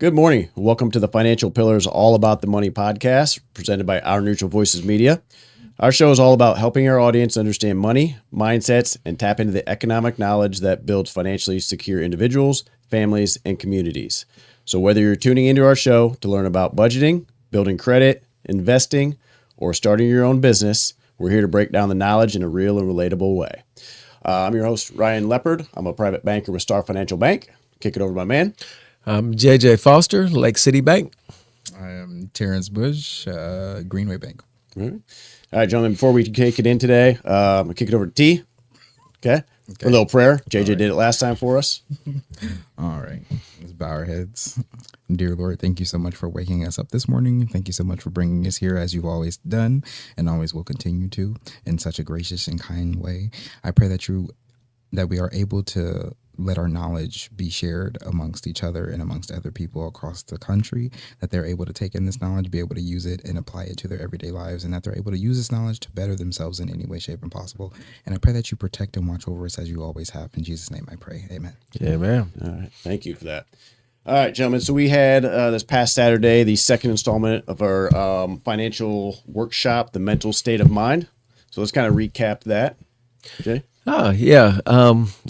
Good morning. Welcome to the Financial Pillars All About the Money podcast, presented by Our Neutral Voices Media. Our show is all about helping our audience understand money, mindsets, and tap into the economic knowledge that builds financially secure individuals, families, and communities. So whether you're tuning into our show to learn about budgeting, building credit, investing, or starting your own business, we're here to break down the knowledge in a real and relatable way. I'm your host, Ryan Leopard. I'm a private banker with Star Financial Bank. Kick it over to my man. I'm JJ Foster, Lake City Bank. I am Terrence Bush, Greenway Bank. All right, gentlemen, before we kick it in today, I'm going to kick it over to T. Okay. A little prayer. JJ did it last time for us. All right. Let's bow our heads. Dear Lord, thank you so much for waking us up this morning. Thank you so much for bringing us here as you've always done and always will continue to in such a gracious and kind way. I pray that we are able to let our knowledge be shared amongst each other and amongst other people across the country, that they're able to take in this knowledge, be able to use it and apply it to their everyday lives, and that they're able to use this knowledge to better themselves in any way, shape, and possible. And I pray that you protect and watch over us as you always have. In Jesus' name I pray. Amen. Amen. All right. Thank you for that. All right, gentlemen. So we had this past Saturday, the second installment of our financial workshop, The Mental State of Mind. So let's kind of recap that. Jay? Oh, yeah.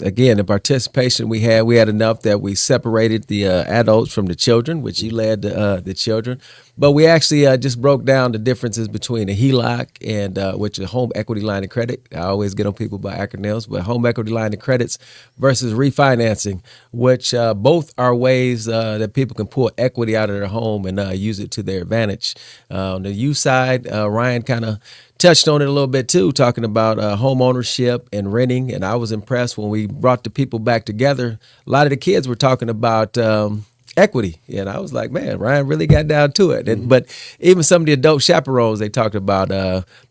Again, the participation we had enough that we separated the adults from the children, which you led the children. But we actually just broke down the differences between a HELOC and which is a home equity line of credit. I always get on people by acronyms, but home equity line of credits versus refinancing, which both are ways that people can pull equity out of their home and use it to their advantage. On the U side, Ryan kind of touched on it a little bit too, talking about home ownership and renting. And I was impressed when we brought the people back together. A lot of the kids were talking about equity. And I was like, man, Ryan really got down to it. And, but even some of the adult chaperones they talked about,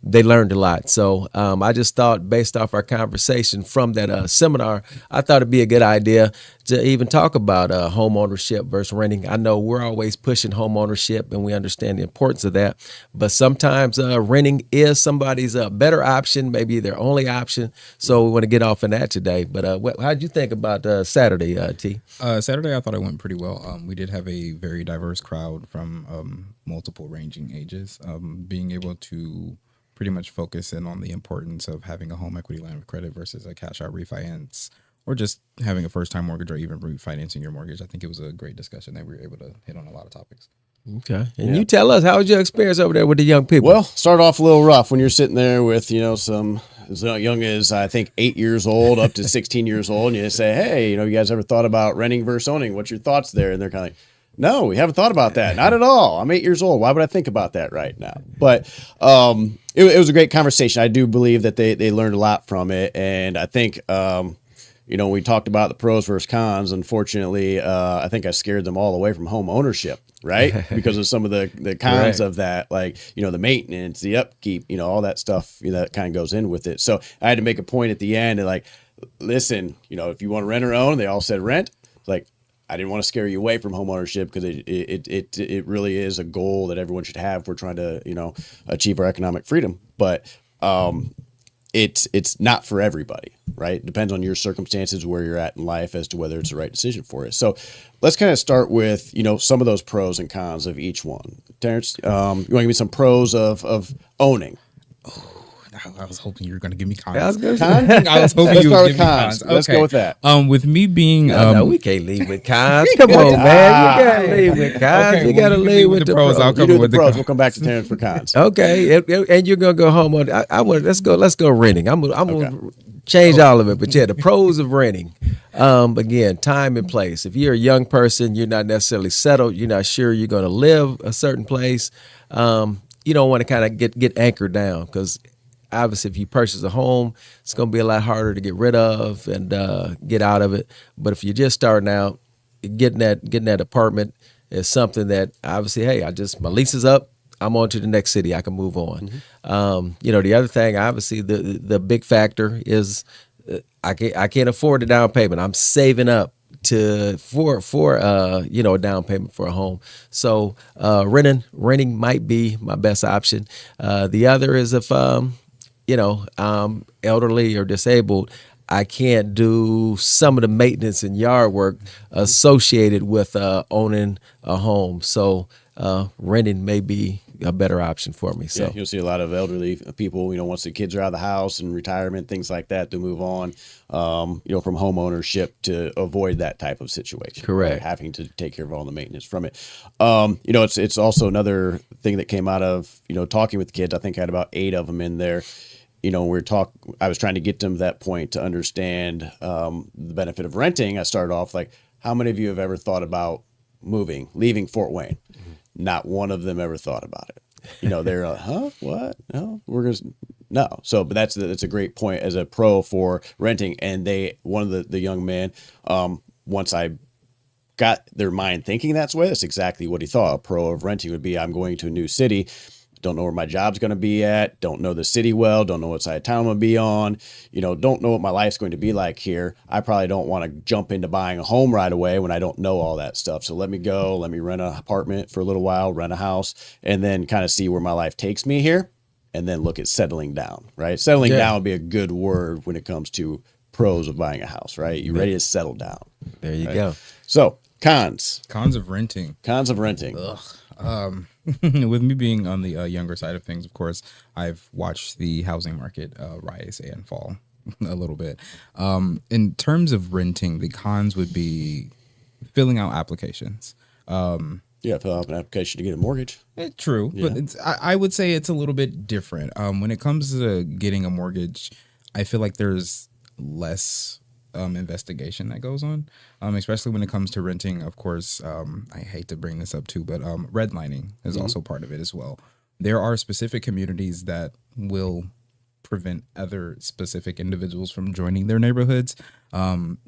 they learned a lot. So I just thought, based off our conversation from that seminar, I thought it'd be a good idea to even talk about home ownership versus renting. I know we're always pushing home ownership and we understand the importance of that, but sometimes renting is somebody's better option, maybe their only option. So we want to get off on that today. But how'd you think about Saturday, T? Saturday, I thought it went pretty well. We did have a very diverse crowd from multiple ranging ages, being able to pretty much focus in on the importance of having a home equity line of credit versus a cash out refinance, or just having a first-time mortgage or even refinancing your mortgage. I think it was a great discussion that we were able to hit on a lot of topics. Okay. And you tell us, how was your experience over there with the young people? Well, started off a little rough when you're sitting there with, some as young as, I think, 8 years old up to 16 years old. And you say, hey, you guys ever thought about renting versus owning? What's your thoughts there? And they're kind of like, no, we haven't thought about that. Not at all. I'm 8 years old. Why would I think about that right now? But it was a great conversation. I do believe that they learned a lot from it. And I think we talked about the pros versus cons. Unfortunately, I think I scared them all away from home ownership, right? Because of some of the cons of that, like, the maintenance, the upkeep, all that stuff that kind of goes in with it. So I had to make a point at the end and like, listen, if you want to rent or own, they all said rent. It's like, I didn't want to scare you away from home ownership because it really is a goal that everyone should have if we're trying to, achieve our economic freedom. But it's not for everybody, right? It depends on your circumstances, where you're at in life as to whether it's the right decision for it. So let's kind of start with, some of those pros and cons of each one. Terrence, you want to give me some pros of owning? I was hoping you were going to give me cons. I was hoping Let's you would give me cons. Okay. Let's go with that. With me being... No, we can't lead with cons. Come on, man. You got to lead with cons. Okay, you got to lead with the pros. I'll come with the pros. We'll come back to Terrence for cons. Okay, and you're going to go home on... Let's go renting. I'm going to change all of it. But yeah, the pros of renting. Again, time and place. If you're a young person, you're not necessarily settled. You're not sure you're going to live a certain place. You don't want to kind of get anchored down, because obviously, if you purchase a home, it's going to be a lot harder to get rid of and get out of it. But if you're just starting out, getting that apartment is something that obviously, hey, my lease is up. I'm on to the next city. I can move on. Mm-hmm. The other thing, obviously, the big factor is I can't afford a down payment. I'm saving up for a down payment for a home. So renting might be my best option. The other is if elderly or disabled, I can't do some of the maintenance and yard work associated with owning a home. So renting may be a better option for me. So you'll see a lot of elderly people, once the kids are out of the house and retirement, things like that, to move on, from home ownership to avoid that type of situation. Correct. Right? Having to take care of all the maintenance from it. It's also another thing that came out of, talking with kids. I think I had about 8 of them in there. I was trying to get them to that point to understand the benefit of renting. I started off like, how many of you have ever thought about leaving Fort Wayne? Mm-hmm. Not one of them ever thought about it. They're like, huh? What? No, no. So, but that's a great point as a pro for renting. And one of the young men, once I got their mind thinking that's way, that's exactly what he thought. A pro of renting would be, I'm going to a new city. Don't know where my job's going to be at. Don't know the city well. Don't know what side of town I'm going to be on. Don't know what my life's going to be like here. I probably don't want to jump into buying a home right away when I don't know all that stuff. So let me rent an apartment for a little while, rent a house, and then kind of see where my life takes me here, and then look at settling down, right? Settling down would be a good word when it comes to pros of buying a house, right? You're ready to settle down. There you go. So cons of renting. Ugh. With me being on the younger side of things, of course, I've watched the housing market rise and fall a little bit. In terms of renting, the cons would be filling out applications. Fill out an application to get a mortgage. True, yeah. But I would say it's a little bit different. When it comes to getting a mortgage, I feel like there's less investigation that goes on, especially when it comes to renting. Of course, I hate to bring this up too, but redlining is also part of it as well. There are specific communities that will prevent other specific individuals from joining their neighborhoods.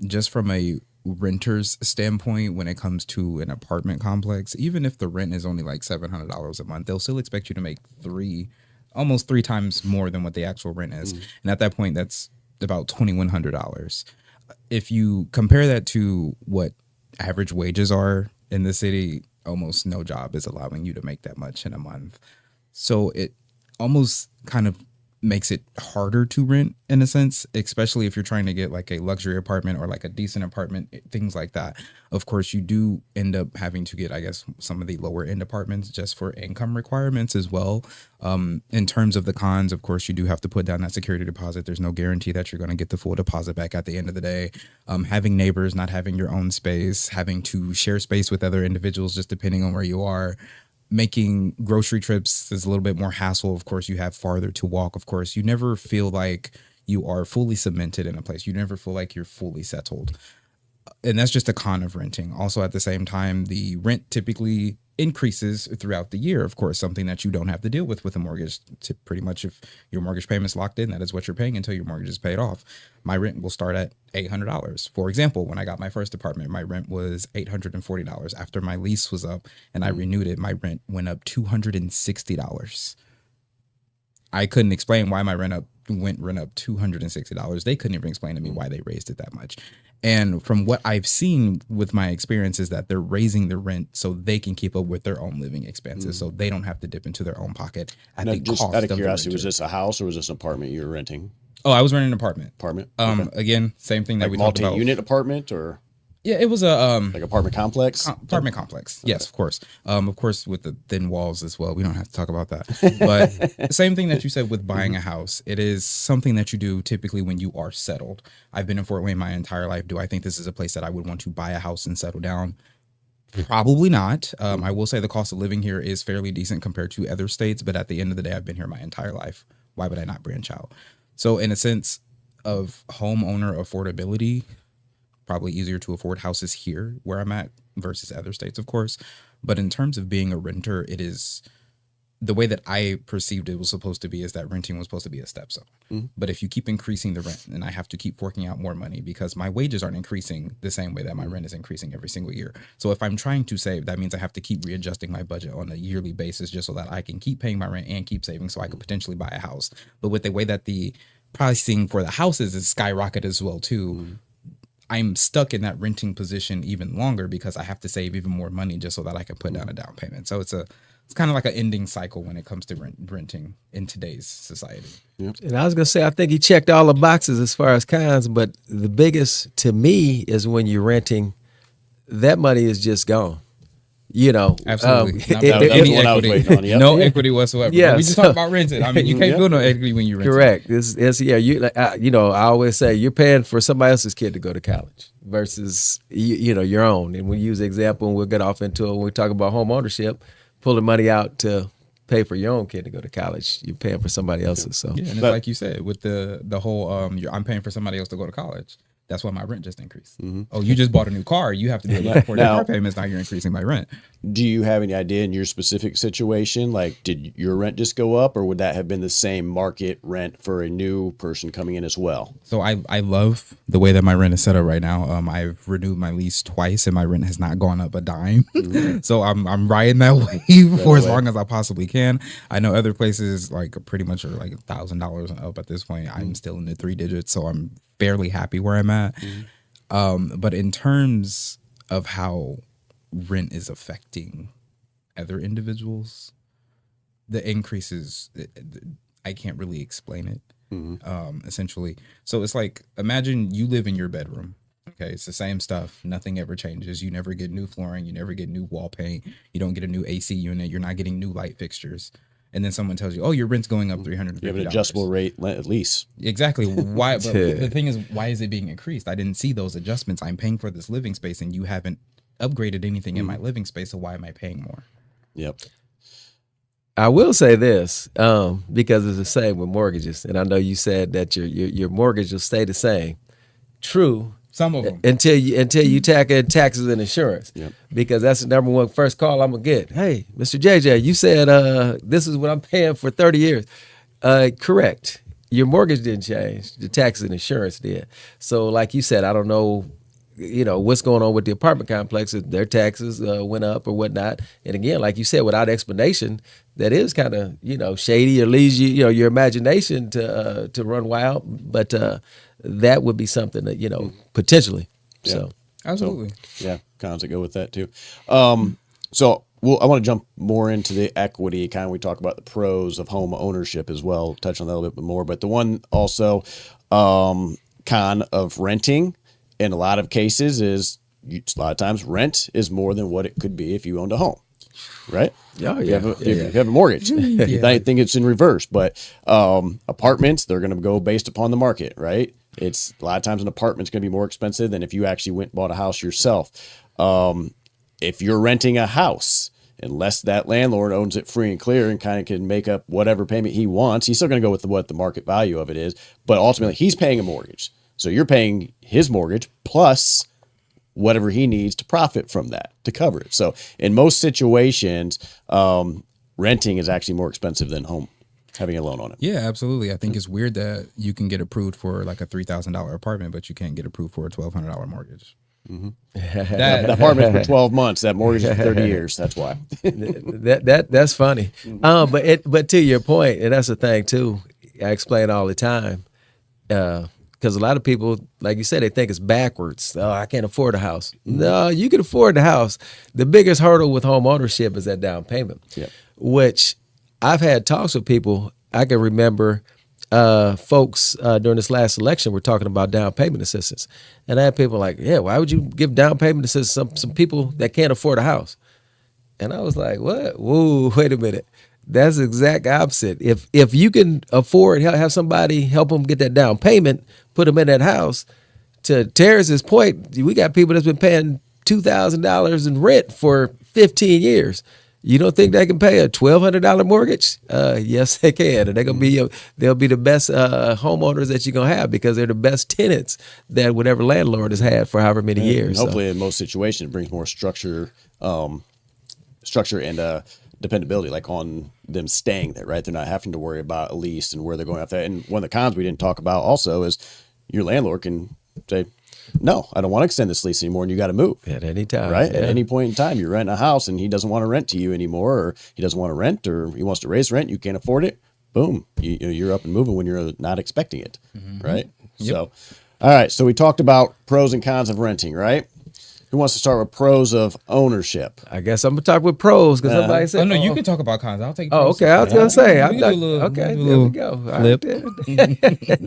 Just from a renter's standpoint, when it comes to an apartment complex, even if the rent is only like $700 a month, they'll still expect you to make almost three times more than what the actual rent is. And at that point, that's about $2,100. If you compare that to what average wages are in the city, almost no job is allowing you to make that much in a month. So it almost kind of makes it harder to rent in a sense, especially if you're trying to get like a luxury apartment or like a decent apartment, things like that. Of course, you do end up having to get, I guess, some of the lower end apartments just for income requirements as well. In terms of the cons, of course, you do have to put down that security deposit. There's no guarantee that you're going to get the full deposit back at the end of the day. Having neighbors, not having your own space, having to share space with other individuals, just depending on where you are. Making grocery trips is a little bit more hassle. Of course, you have farther to walk. Of course, you never feel like you are fully cemented in a place. You never feel like you're fully settled. And that's just a con of renting. Also, at the same time, the rent typically increases throughout the year. Of course, something that you don't have to deal with a mortgage. Pretty much if your mortgage payment's locked in, that is what you're paying until your mortgage is paid off. My rent will start at $800. For example, when I got my first apartment, my rent was $840. After my lease was up and I renewed it, my rent went up $260. I couldn't explain why my rent went up $260. They couldn't even explain to me why they raised it that much. And from what I've seen with my experience is that they're raising the rent so they can keep up with their own living expenses, so they don't have to dip into their own pocket at the just cost out of the curiosity, renter. was this a house or was this an apartment you were renting? Oh, I was renting an apartment. Okay. Again, same thing that we talked about. Multi-unit apartment or? Yeah, it was a like apartment complex. Apartment complex. Yes, of course. Of course, with the thin walls as well. We don't have to talk about that. But same thing that you said with buying a house. It is something that you do typically when you are settled. I've been in Fort Wayne my entire life. Do I think this is a place that I would want to buy a house and settle down? Probably not. I will say the cost of living here is fairly decent compared to other states. But at the end of the day, I've been here my entire life. Why would I not branch out? So in a sense of homeowner affordability, probably easier to afford houses here where I'm at versus other states, of course. But in terms of being a renter, it is the way that I perceived it was supposed to be is that renting was supposed to be a step zone. Mm-hmm. But if you keep increasing the rent and I have to keep forking out more money because my wages aren't increasing the same way that my rent is increasing every single year. So if I'm trying to save, that means I have to keep readjusting my budget on a yearly basis just so that I can keep paying my rent and keep saving so I could potentially buy a house. But with the way that the pricing for the houses is skyrocketed as well too, I'm stuck in that renting position even longer because I have to save even more money just so that I can put down a down payment. So it's a it's kind of like an ending cycle when it comes to renting in today's society. And I was gonna say, I think he checked all the boxes as far as cons, but the biggest to me is when you're renting, that money is just gone. Absolutely. that was the one I was waiting on. Yep. No equity whatsoever. Yeah, But we just talk about renting. I mean, you can't build no equity when you rent. Correct. I always say you're paying for somebody else's kid to go to college versus your own. And we use the example, and we'll get off into it when we talk about home ownership, pulling money out to pay for your own kid to go to college. You're paying for somebody else's. So yeah, and it's like you said with the whole I'm paying for somebody else to go to college. That's why my rent just increased. Mm-hmm. Oh, you just bought a new car. You have to do a lot for your car payments. Now you're increasing my rent. Do you have any idea in your specific situation? Like, did your rent just go up, or would that have been the same market rent for a new person coming in as well? So I love the way that my rent is set up right now. I've renewed my lease twice, and my rent has not gone up a dime. Mm-hmm. So I'm riding that wave for as long as I possibly can. I know other places like pretty much are like $1,000 and up at this point. Mm-hmm. I'm still in the 3 digits, so I'm fairly happy where I'm at. Mm-hmm. But in terms of how rent is affecting other individuals, the increases, I can't really explain it. Mm-hmm. Essentially. So it's like, imagine you live in your bedroom. Okay. It's the same stuff. Nothing ever changes. You never get new flooring. You never get new wall paint. You don't get a new AC unit. You're not getting new light fixtures. And then someone tells you, oh, your rent's going up $350. You have an adjustable rate lease. Exactly. Why? But the thing is, why is it being increased? I didn't see those adjustments. I'm paying for this living space, and you haven't upgraded anything in my living space. So why am I paying more? Yep. I will say this, because it's the same with mortgages, and I know you said that your mortgage will stay the same. True. Some of them. Until you tack in taxes and insurance. Yep. Because that's the number one first call I'm going to get. Hey, Mr. JJ, you said this is what I'm paying for 30 years. Correct. Your mortgage didn't change. The taxes and insurance did. So like you said, I don't know, what's going on with the apartment complexes. Their taxes went up or whatnot. And again, like you said, without explanation, that is kind of, shady or leads your imagination to run wild. But that would be something that, potentially. Yeah. So absolutely. So, yeah, cons that go with that too. So I want to jump more into the equity, kind of, we talk about the pros of home ownership as well, touch on that a little bit more. But the one also con of renting in a lot of cases is a lot of times rent is more than what it could be if you owned a home. Right? Oh, you have a mortgage. I think it's in reverse, but apartments, they're going to go based upon the market, right? It's a lot of times an apartment's going to be more expensive than if you actually went and bought a house yourself. If you're renting a house, unless that landlord owns it free and clear and kind of can make up whatever payment he wants, he's still going to go with what the market value of it is. But ultimately, he's paying a mortgage. So you're paying his mortgage plus whatever he needs to profit from that to cover it. So in most situations, renting is actually more expensive than having a loan on it. Yeah, absolutely. I think it's weird that you can get approved for like a $3,000 apartment, but you can't get approved for a $1,200 mortgage. Mm-hmm. That apartment's for 12 months. That mortgage is 30 years. That's why. That's funny. But to your point, and that's the thing too, I explain all the time. Because a lot of people, like you said, they think it's backwards. Oh, I can't afford a house. No, you can afford the house. The biggest hurdle with home ownership is that down payment, which I've had talks with people. I can remember folks during this last election were talking about down payment assistance. And I had people like, yeah, why would you give down payment assistance to some people that can't afford a house? And I was like, what? Whoa, wait a minute. That's the exact opposite. If you can afford, have somebody help them get that down payment, put them in that house. To Terrence's point, we got people that's been paying $2,000 in rent for 15 years. You don't think they can pay a $1,200 mortgage? Yes, they can, and they'll be the best homeowners that you're gonna have because they're the best tenants that whatever landlord has had for however many years. And hopefully, in most situations, it brings more structure and dependability, like on them staying there, right? They're not having to worry about a lease and where they're going after that. And one of the cons we didn't talk about also is your landlord can say, no, I don't want to extend this lease anymore, and you got to move. At any time. Right? Yeah. At any point in time, you're renting a house and he doesn't want to rent to you anymore, or he doesn't want to rent, or he wants to raise rent, you can't afford it. Boom. You're up and moving when you're not expecting it, right? Yep. So, all right. So we talked about pros and cons of renting, right? Who wants to start with pros of ownership? I guess I'm gonna talk with pros because somebody said, Oh no, you can talk about cons. I'll take. Oh, pros. okay. I was gonna say, We I'm can not, do a little- okay. do a There we little go. All flip. right.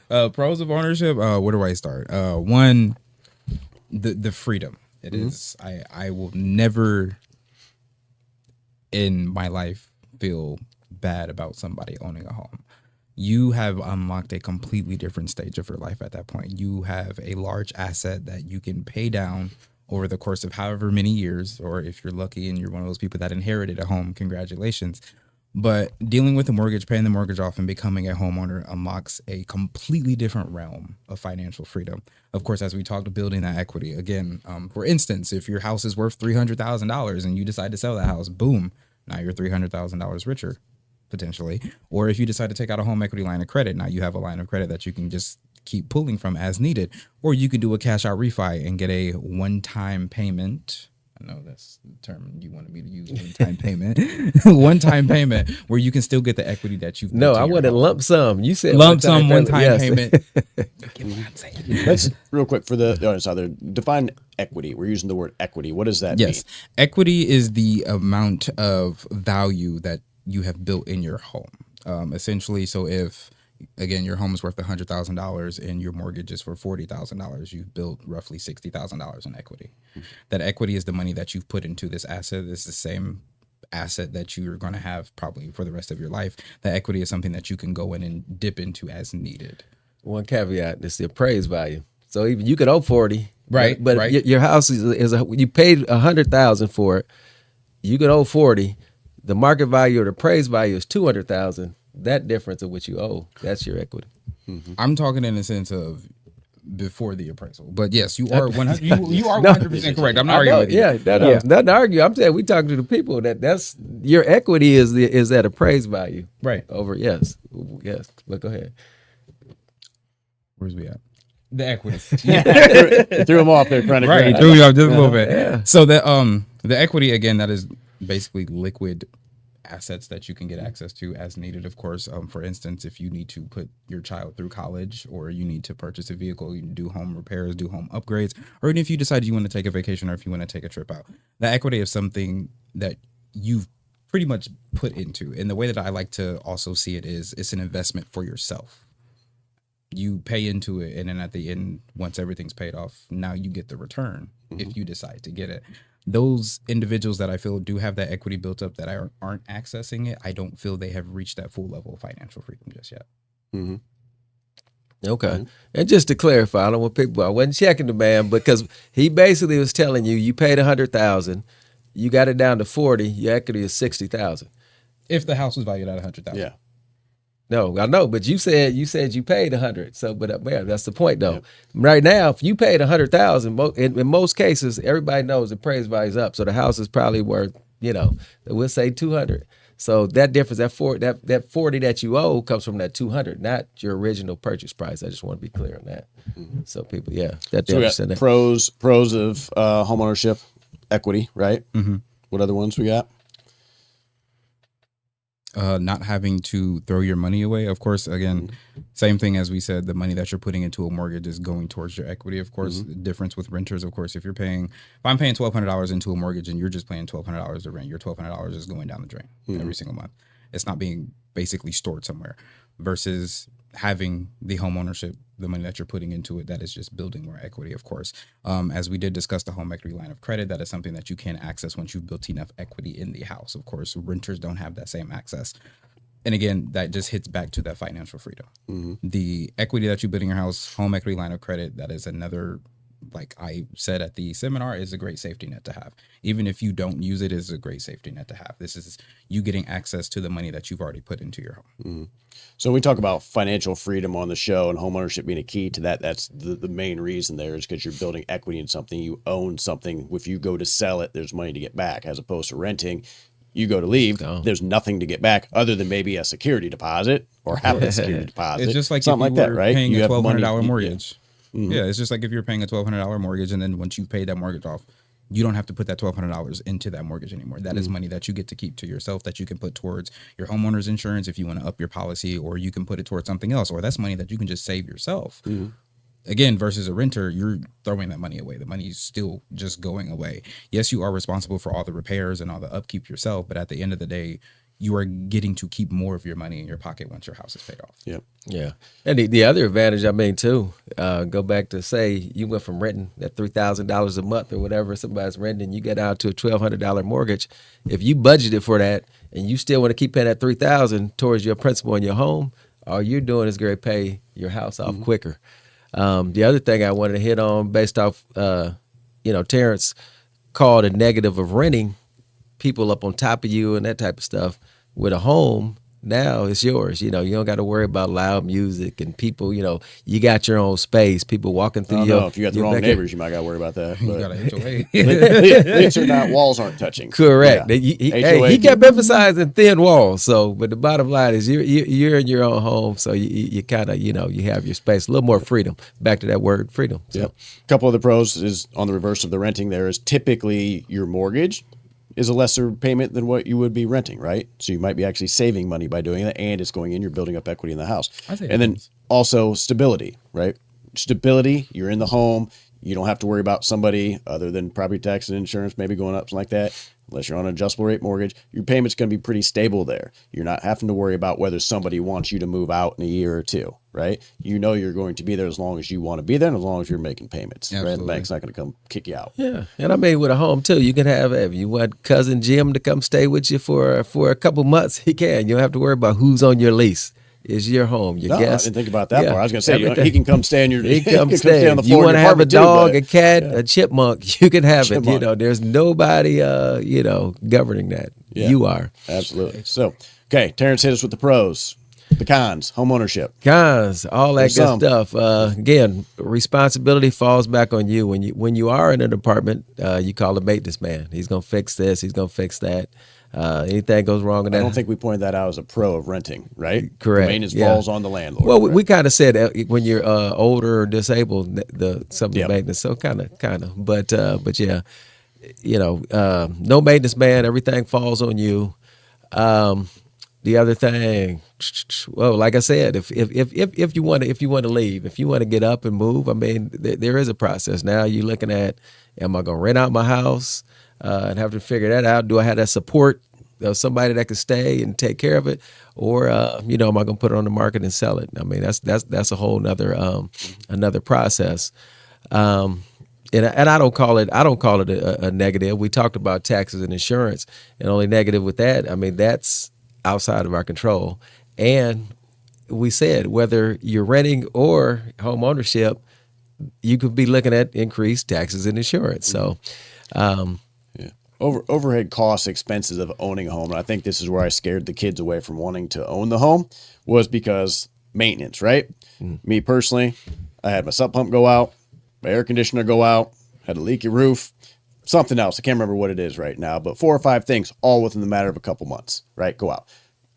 Yeah. Pros of ownership. Where do I start? One, the freedom. It is. I will never in my life feel bad about somebody owning a home. You have unlocked a completely different stage of your life at that point. You have a large asset that you can pay down over the course of however many years, or if you're lucky and you're one of those people that inherited a home, congratulations. But dealing with a mortgage, paying the mortgage off, and becoming a homeowner unlocks a completely different realm of financial freedom. Of course, as we talked, building that equity. Again, for instance, if your house is worth $300,000 and you decide to sell that house, boom, now you're $300,000 richer, potentially. Or if you decide to take out a home equity line of credit, now you have a line of credit that you can just keep pulling from as needed. Or you can do a cash out refi and get a one-time payment. I know that's the term you wanted me to use, one-time payment. One-time payment where you can still get the equity that you've No, built in I your wanted home. lump sum. You said Lump sum, one-time yes. payment. Get what I'm saying? Let's real quick for the audience out there. Define equity. We're using the word equity. What does that mean? Yes. Equity is the amount of value that you have built in your home. Essentially, so if, again, your home is worth $100,000 and your mortgage is for $40,000, you've built roughly $60,000 in equity. That equity is the money that you've put into this asset. It's the same asset that you're going to have probably for the rest of your life. That equity is something that you can go in and dip into as needed. One caveat: it's the appraised value. So even you could owe 40, Right, But right. Your house you paid $100,000 for it. You could owe 40. The market value or the appraised value is 200,000. That difference of what you owe, that's your equity. I'm talking in the sense of before the appraisal. But yes, you are 100. You are 100% correct. I'm not arguing with you. Yeah, nothing to argue. I'm saying we talking to the people that's your equity is that appraised value, Right. Over yes. But go ahead. Where's we at? The equity. Threw him off there trying to Right, grab. threw me off just a little bit. Yeah. So the equity, again, that is basically liquid assets that you can get access to as needed. Of course, for instance, if you need to put your child through college, or you need to purchase a vehicle, you do home repairs, do home upgrades, or even if you decide you want to take a vacation or if you want to take a trip out, the equity is something that you've pretty much put into. And the way that I like to also see it is it's an investment for yourself. You pay into it, and then at the end, once everything's paid off, now you get the return if you decide to get it. Those individuals that I feel do have that equity built up that aren't accessing it, I don't feel they have reached that full level of financial freedom just yet. Okay. And just to clarify, I don't want people, I wasn't checking the man because he basically was telling you paid 100,000, you got it down to 40, your equity is 60,000. If the house was valued at 100,000. Yeah. No, I know, but you said you paid 100. So, but man, that's the point though. Yep. Right now, if you paid 100,000, in most cases, everybody knows the appraised value's up. So the house is probably worth, we'll say 200. So that difference, that 40 that you owe comes from that 200, not your original purchase price. I just want to be clear on that. So people, that they understand that. Pros of homeownership, equity, right? What other ones we got? Not having to throw your money away. Of course, again, same thing as we said, the money that you're putting into a mortgage is going towards your equity. Of course, the difference with renters, of course, if I'm paying $1,200 into a mortgage and you're just paying $1,200 to rent, your $1,200 is going down the drain every single month. It's not being basically stored somewhere versus having the home ownership, the money that you're putting into it, that is just building more equity, of course. As we did discuss the home equity line of credit, that is something that you can access once you've built enough equity in the house. Of course, renters don't have that same access. And again, that just hits back to that financial freedom. The equity that you build in your house, home equity line of credit, that is another, like I said at the seminar, is a great safety net to have. Even if you don't use it, is a great safety net to have. This is you getting access to the money that you've already put into your home. So when we talk about financial freedom on the show and homeownership being a key to that, that's the main reason there is because you're building equity in something, you own something. If you go to sell it, there's money to get back, as opposed to renting. You go to leave, there's nothing to get back other than maybe a security deposit or half a security deposit. It's just like something if you like were that, right? paying You a have money- $1,200 mortgage. Yeah, it's just like if you're paying a $1,200 mortgage, and then once you pay that mortgage off, you don't have to put that $1,200 into that mortgage anymore. That is money that you get to keep to yourself, that you can put towards your homeowner's insurance if you want to up your policy, or you can put it towards something else, or that's money that you can just save yourself. again, versus a renter, you're throwing that money away. The money's still just going away. Yes, you are responsible for all the repairs and all the upkeep yourself, but at the end of the day, you are getting to keep more of your money in your pocket once your house is paid off. Yep. Yeah. And the other advantage, I mean, too, go back to say you went from renting at $3,000 a month or whatever somebody's renting, you get out to a $1,200 mortgage. If you budgeted for that and you still want to keep paying that $3,000 towards your principal in your home, all you're doing is going to pay your house off quicker. The other thing I wanted to hit on based off, Terrence called a negative of renting, people up on top of you and that type of stuff. With a home, now it's yours. You don't got to worry about loud music and people, you got your own space. People walking through if you got the wrong neighbors, you might got to worry about that. You got to HOA. At least or not, walls aren't touching. Correct. Yeah. He kept emphasizing thin walls. So, but the bottom line is you're in your own home. So you kind of, you have your space, a little more freedom. Back to that word, freedom. So. Yep. A couple of the pros is on the reverse of the renting there is typically your mortgage is a lesser payment than what you would be renting, right? So you might be actually saving money by doing that, and it's going in, you're building up equity in the house. And then also stability, right? Stability, you're in the home, you don't have to worry about somebody other than property tax and insurance maybe going up, something like that. Unless you're on an adjustable rate mortgage, your payment's going to be pretty stable there. You're not having to worry about whether somebody wants you to move out in a year or two, right? You know you're going to be there as long as you want to be there and as long as you're making payments, right? The bank's not going to come kick you out. Yeah, and I mean with a home too, you can have, if you want cousin Jim to come stay with you for a couple months, he can. You don't have to worry about who's on your lease. It's your home, your guest. I didn't think about that part. I was going to say, he can come stay on your. He can stay on the floor. You want to have a dog, a cat, yeah. a chipmunk, you can have it. There's nobody, governing that. Yeah. You are. Absolutely. So, okay, Terrence hit us with the pros, the cons, home ownership. Cons, all that good stuff. Again, responsibility falls back on you. When you are in an apartment, you call a maintenance man. He's going to fix this. He's going to fix that. Anything goes wrong in that. I don't think we pointed that out as a pro of renting, right? Correct. The maintenance falls on the landlord. Well, we kind of said when you're older or disabled, some of the maintenance. So kind of, but yeah, no maintenance man. Everything falls on you. The other thing, well, like I said, if you want to leave, if you want to get up and move, I mean, there is a process. Now you're looking at, am I going to rent out my house and have to figure that out? Do I have that support of somebody that can stay and take care of it, or am I going to put it on the market and sell it? I mean, that's a whole another process. And I don't call it a negative. We talked about taxes and insurance, and only negative with that, I mean, that's outside of our control. And we said whether you're renting or home ownership, you could be looking at increased taxes and insurance. So, overhead costs, expenses of owning a home, and I think this is where I scared the kids away from wanting to own the home, was because maintenance, right? Me personally, I had my sump pump go out, my air conditioner go out, had a leaky roof, something else. I can't remember what it is right now, but 4 or 5 things all within the matter of a couple months, right? Go out.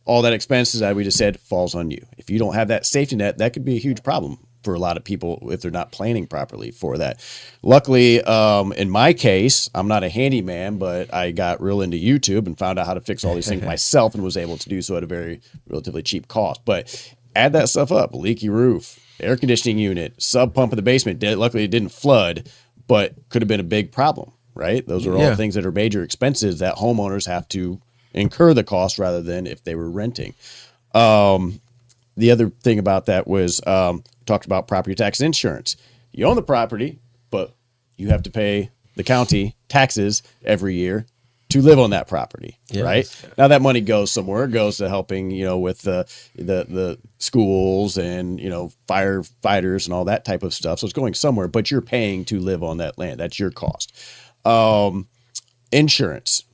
All that expenses that we just said falls on you. If you don't have that safety net, that could be a huge problem for a lot of people if they're not planning properly for that. Luckily, in my case, I'm not a handyman, but I got real into YouTube and found out how to fix all these things myself and was able to do so at a very relatively cheap cost. But add that stuff up: leaky roof, air conditioning unit, sub pump in the basement. Luckily, it didn't flood, but could have been a big problem, right? Those are all things that are major expenses that homeowners have to incur the cost rather than if they were renting. The other thing about that was talked about property tax and insurance. You own the property, but you have to pay the county taxes every year to live on that property, right? Now that money goes somewhere. It goes to helping, with the schools and, firefighters and all that type of stuff. So it's going somewhere, but you're paying to live on that land. That's your cost. Insurance.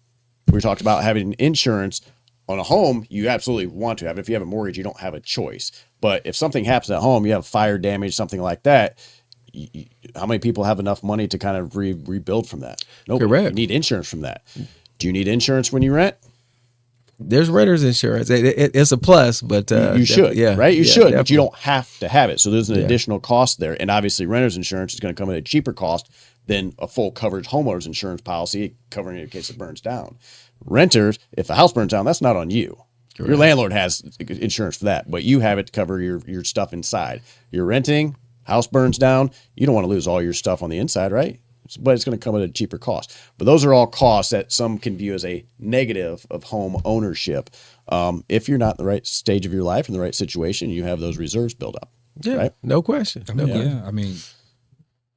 We talked about having insurance on a home. You absolutely want to have it. If you have a mortgage, you don't have a choice. But if something happens at home, you have fire damage, something like that, how many people have enough money to kind of rebuild from that? Nope. Correct. You need insurance from that. Do you need insurance when you rent? There's renter's insurance. It's a plus, but you should, right? You should, definitely. but you don't have to have it. So there's an additional cost there. And obviously renter's insurance is going to come at a cheaper cost than a full coverage homeowner's insurance policy covering it in case it burns down. Renters, if a house burns down, that's not on you. Your landlord has insurance for that, but you have it to cover your stuff inside. You're renting, House burns down, you don't want to lose all your stuff on the inside, right? But it's going to come at a cheaper cost. But those are all costs that some can view as a negative of home ownership. If you're not in the right stage of your life, in the right situation, you have those reserves built up. Yeah, right? no question. I mean,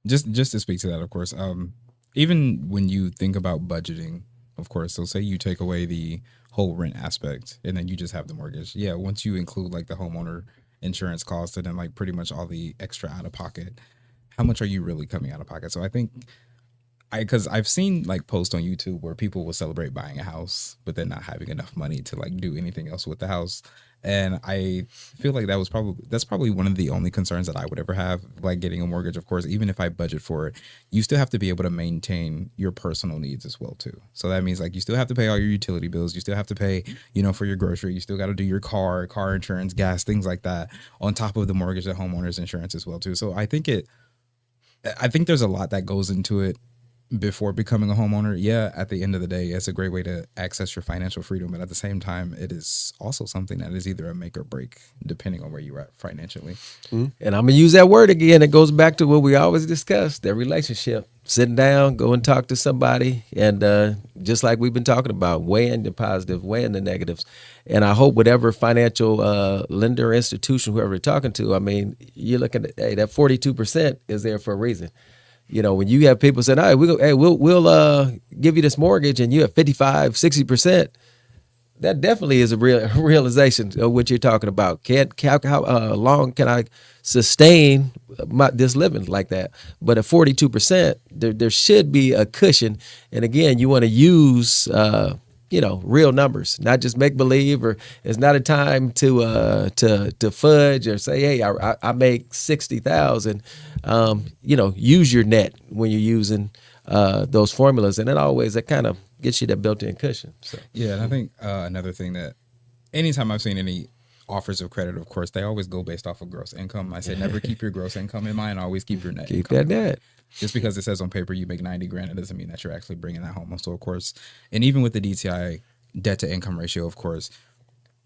just to speak to that, of course, even when you think about budgeting, of course, so say you take away the whole rent aspect and then you just have the mortgage. Yeah, once you include like the homeowner insurance cost and then like pretty much all the extra out of pocket, how much are you really coming out of pocket? So I think because I've seen like posts on YouTube where people will celebrate buying a house, but then not having enough money to like do anything else with the house. And I feel like that's probably one of the only concerns that I would ever have, like getting a mortgage. Of course, even if I budget for it, you still have to be able to maintain your personal needs as well too. So that means like you still have to pay all your utility bills, you still have to pay, for your grocery, you still got to do your car insurance, gas, things like that, on top of the mortgage and homeowners insurance as well too. So I think there's a lot that goes into it before becoming a homeowner. Yeah, at the end of the day, it's a great way to access your financial freedom, but at the same time, it is also something that is either a make or break depending on where you're at financially. And I'm gonna use that word again. It goes back to what we always discuss: their relationship. Sitting down, go and talk to somebody, and just like we've been talking about, weighing the positive, weighing the negatives. And I hope whatever financial lender, institution, whoever you're talking to, I mean, you're looking at, hey, that 42% is there for a reason. When you have people saying, "Hey, we'll give you this mortgage," and you have 55, 60%, that definitely is a realization of what you're talking about. How long can I sustain this living like that? But at 42%, there should be a cushion. And again, you want to use real numbers, not just make believe. Or it's not a time to fudge or say, "Hey, I make 60,000." Use your net when you're using those formulas, and that kind of gets you that built-in cushion. So. Yeah, and I think another thing that anytime I've seen any offers of credit, of course, they always go based off of gross income. I say never keep your gross income in mind, always keep your net keep income. That net. Just because it says on paper you make 90 grand, it doesn't mean that you're actually bringing that home. So, of course, and even with the DTI debt to income ratio, of course,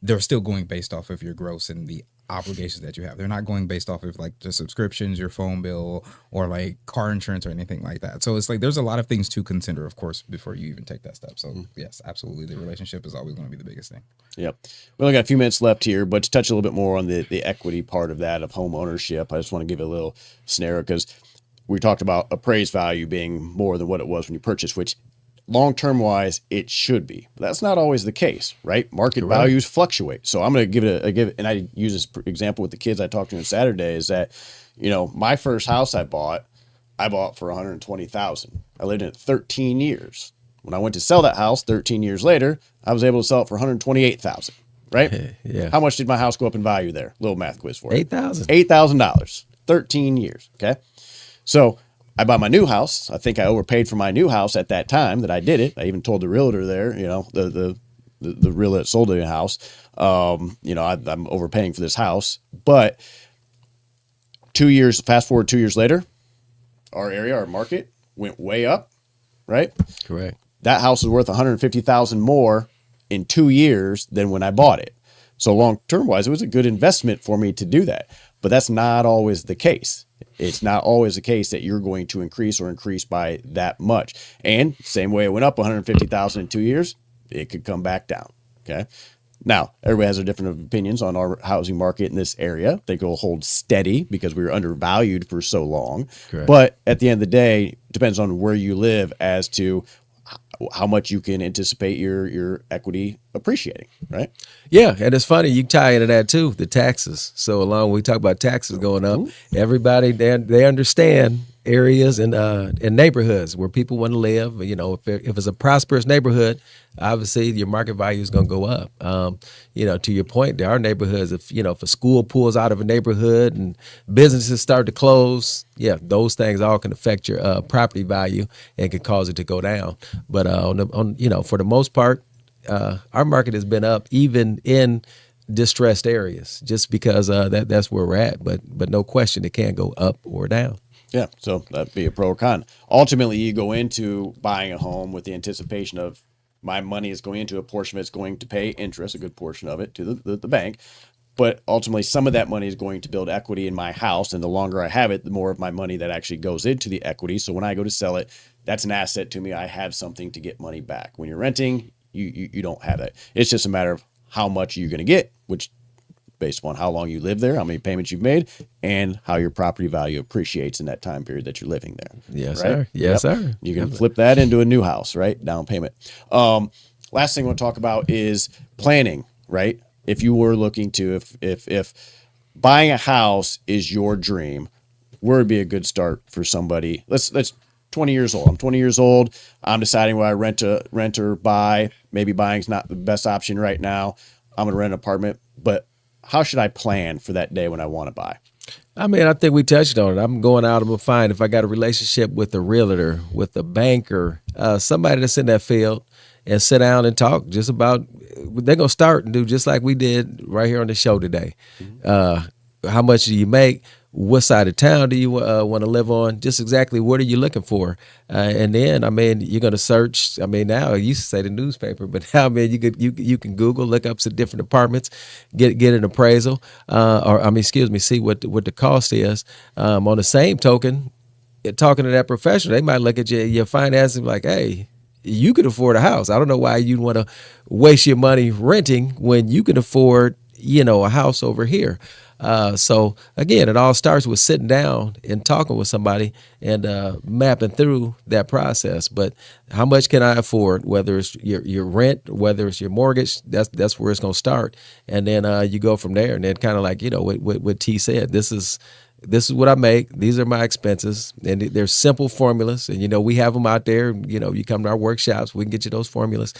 they're still going based off of your gross and the obligations that you have. They're not going based off of like the subscriptions, your phone bill, or like car insurance or anything like that. So it's like there's a lot of things to consider, of course, before you even take that step. So yes, absolutely, the relationship is always going to be the biggest thing. Yep. We only got a few minutes left here, but to touch a little bit more on the equity part of that, of home ownership, I just want to give a little scenario, because we talked about appraised value being more than what it was when you purchased, which long-term wise, it should be. But that's not always the case, right? Market values fluctuate. So I'm going to give it, and I use this example with the kids I talked to on Saturday, is that, my first house I bought for $120,000. I lived in it 13 years. When I went to sell that house 13 years later, I was able to sell it for $128,000, right? Yeah. How much did my house go up in value there? Little math quiz for you. $8,000. $8,000, 13 years, okay? So I bought my new house. I think I overpaid for my new house at that time that I did it. I even told the realtor there, the realtor that sold the house, I'm overpaying for this house. But fast forward 2 years later, our market went way up, right? Correct. That house is worth $150,000 more in 2 years than when I bought it. So long-term wise, it was a good investment for me to do that. But that's not always the case. It's not always the case that you're going to increase by that much. And same way it went up 150,000 in 2 years, it could come back down. Okay. Now, everybody has their different opinions on our housing market in this area. They will hold steady because we were undervalued for so long. Correct. But at the end of the day, it depends on where you live as to how much you can anticipate your equity appreciating, right? Yeah, and it's funny, you tie into that too, the taxes. So along when we talk about taxes going up, everybody, they understand areas and neighborhoods where people want to live. If it's a prosperous neighborhood, obviously your market value is going to go up. To your point, there are neighborhoods, if a school pulls out of a neighborhood and businesses start to close, those things all can affect your property value and can cause it to go down. But for the most part, our market has been up even in distressed areas, just because that's where we're at. But no question, it can go up or down. Yeah, so that'd be a pro or con. Ultimately, you go into buying a home with the anticipation of my money is going into a portion of it's going to pay interest, a good portion of it to the bank. But ultimately, some of that money is going to build equity in my house. And the longer I have it, the more of my money that actually goes into the equity. So when I go to sell it, that's an asset to me. I have something to get money back. When you're renting, you don't have that. It's just a matter of how much you're going to get, which based upon how long you live there, how many payments you've made, and how your property value appreciates in that time period that you're living there. Yes, right? sir. Yes, sir. You can flip that into a new house, right? Down payment. Last thing I want to talk about is planning, right? If you were looking to, if buying a house is your dream, where would be a good start for somebody? Let's 20 years old. I'm 20 years old. I'm deciding whether I rent or buy. Maybe buying's not the best option right now. I'm going to rent an apartment, but how should I plan for that day when I want to buy? I mean, I think we touched on it. I'm going out and we'll find if I got a relationship with a realtor, with a banker, somebody that's in that field, and sit down and talk just about, they're going to start and do just like we did right here on the show today. How much do you make? What side of town do you want to live on? Just exactly what are you looking for? And then, I mean, you're going to search. I mean, now I used to say the newspaper, but now, man, you can Google, look up some different apartments, get an appraisal, see what the cost is. On the same token, talking to that professional, they might look at your finances and be like, hey, you could afford a house. I don't know why you'd want to waste your money renting when you can afford, a house over here. So again, it all starts with sitting down and talking with somebody and mapping through that process. But how much can I afford? Whether it's your rent, whether it's your mortgage, that's where it's going to start. And then you go from there. And then kind of like what T said, this is what I make. These are my expenses, and they're simple formulas. And we have them out there. You come to our workshops, we can get you those formulas,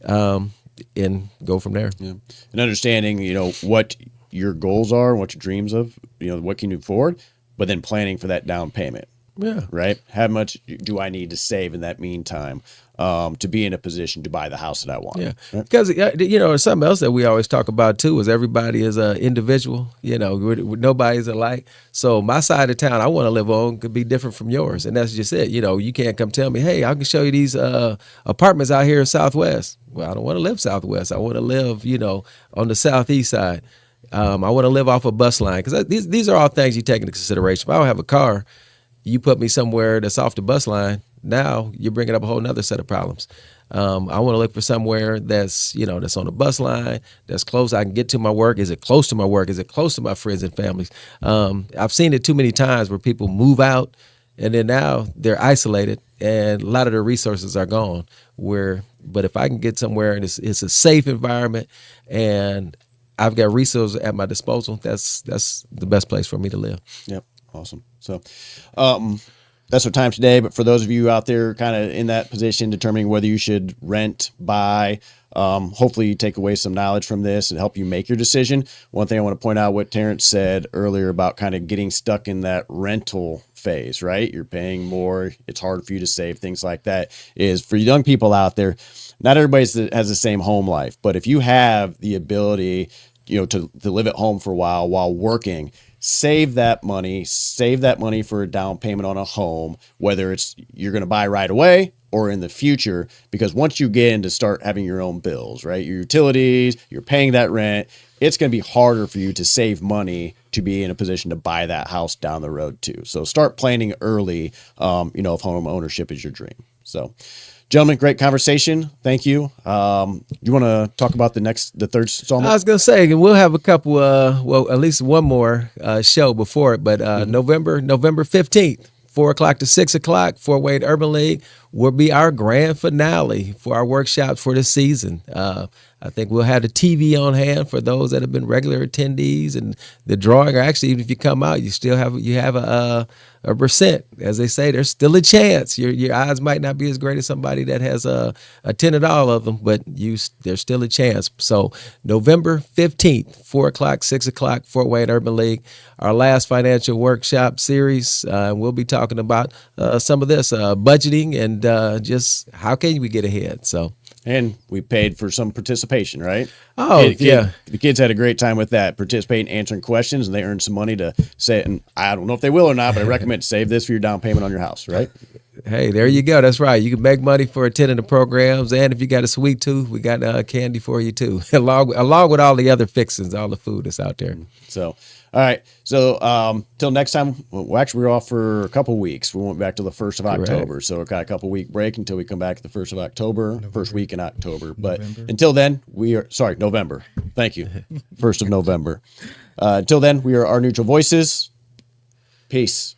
and go from there. Yeah. And understanding, what your goals are, what your dreams of, what can you afford, but then planning for that down payment. Yeah. Right. How much do I need to save in that meantime to be in a position to buy the house that I want? Yeah. Right? Because, something else that we always talk about too is everybody is an individual, nobody's alike. So my side of town I want to live on could be different from yours. And that's just it. You can't come tell me, hey, I can show you these apartments out here in Southwest. Well, I don't want to live Southwest. I want to live, on the Southeast side. I want to live off a bus line because these are all things you take into consideration. If I don't have a car, you put me somewhere that's off the bus line, now you're bringing up a whole nother set of problems. I want to look for somewhere that's, that's on the bus line, that's close. I can get to my work. Is it close to my work? Is it close to my friends and families? I've seen it too many times where people move out and then now they're isolated and a lot of their resources are gone. But if I can get somewhere and it's a safe environment and I've got resources at my disposal, that's the best place for me to live. Yep. Awesome. So that's our time today. But for those of you out there kind of in that position, determining whether you should rent, buy, hopefully you take away some knowledge from this and help you make your decision. One thing I want to point out what Terrence said earlier about kind of getting stuck in that rental phase, right? You're paying more. It's hard for you to save, things like that. Is for young people out there, not everybody has the same home life. But if you have the ability, to live at home for a while working, save that money for a down payment on a home, whether it's you're going to buy right away or in the future, because once you get into start having your own bills, right? Your utilities, you're paying that rent, it's going to be harder for you to save money to be in a position to buy that house down the road too. So start planning early, if home ownership is your dream. So gentlemen, great conversation. Thank you. You want to talk about the third installment? I was going to say, we'll have a couple, at least one more show before it, but November 15th, 4 o'clock to 6 o'clock, Fort Wayne Urban League will be our grand finale for our workshops for the season. I think we'll have the TV on hand for those that have been regular attendees, and the drawing. Or actually, even if you come out, you have a percent, as they say. There's still a chance. Your odds might not be as great as somebody that has attended all of them, but there's still a chance. So November 15th, 4 o'clock, 6 o'clock, Fort Wayne Urban League, our last financial workshop series. We'll be talking about some of this budgeting and just how can we get ahead. So. And we paid for some participation, right? Oh, yeah. The kids had a great time with that, participating, answering questions, and they earned some money to say it. And I don't know if they will or not, but I recommend save this for your down payment on your house, right? Hey, there you go. That's right. You can make money for attending the programs, and if you got a sweet tooth, we got candy for you too, along with all the other fixings, all the food that's out there. So, all right. So, till next time. Well, actually, we're off for a couple weeks. We went back to the 1st of October, so we've got a couple week break until we come back to the 1st of October, first week in October. But until then, November. Thank you, 1st of November. Until then, we are Our Neutral Voices. Peace.